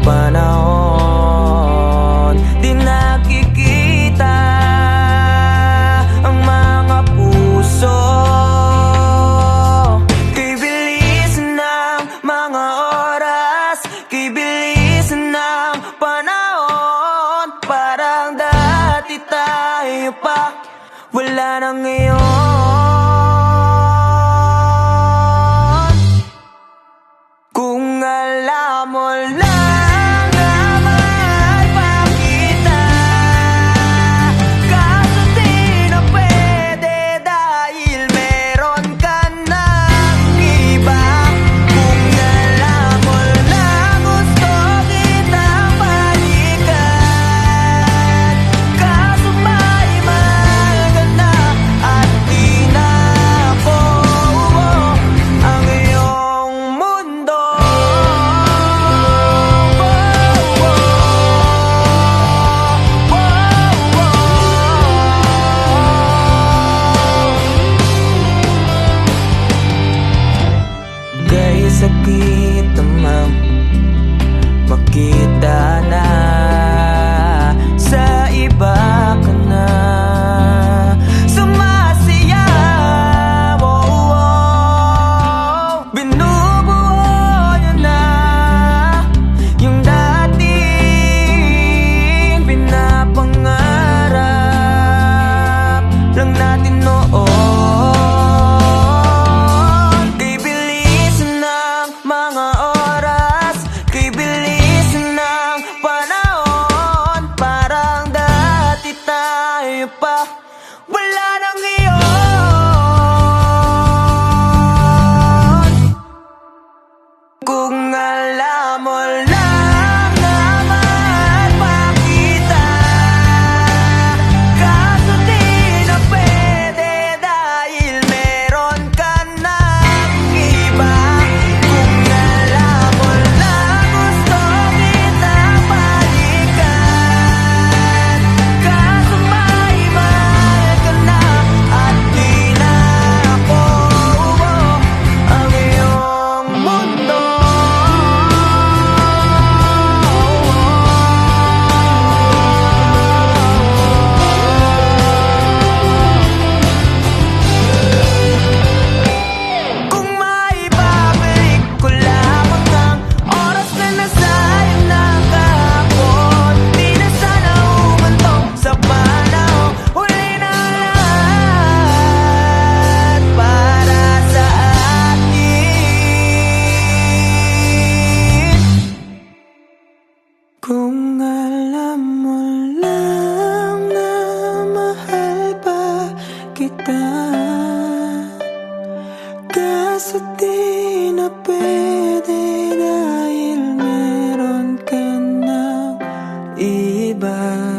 panahon. Di nakikita ang mga puso. Kay bilis ng mga oras, kay bilis ng panahon. Parang dati tayo pa, wala na ngayon. Kung alam mo lang na mahal pa kita, kaso di na pwede dahil meron ka ng iba. Kung alam mo lang gusto kitang balikan, kaso may mahal ka na at di na ako ang iyong mundo. Kay sakit namang makita na sa iba ka na sumasayaw. Binubuo niyo na yung dating pinapangarap lang natin noon. Kay bilis ng mga oras, kay bilis ng panahon. Parang dati tayo pa, wala na ngayon. Kung alam mo lang na mahal pa kita, kaso di na pwede dahil meron ka ng iba. Kung alam mo lang gusto kitang balikan, kaso may mahal ka na at di na ako ang iyong mundo. Kung maibabalik ko lamang ang oras na nasayang na kahapon, di na sana umantong sa panahon. Huli na lahat para sa atin. Kung alam mo lang na mahal pa kita, kaso di na pwede dahil meron ka ng iba.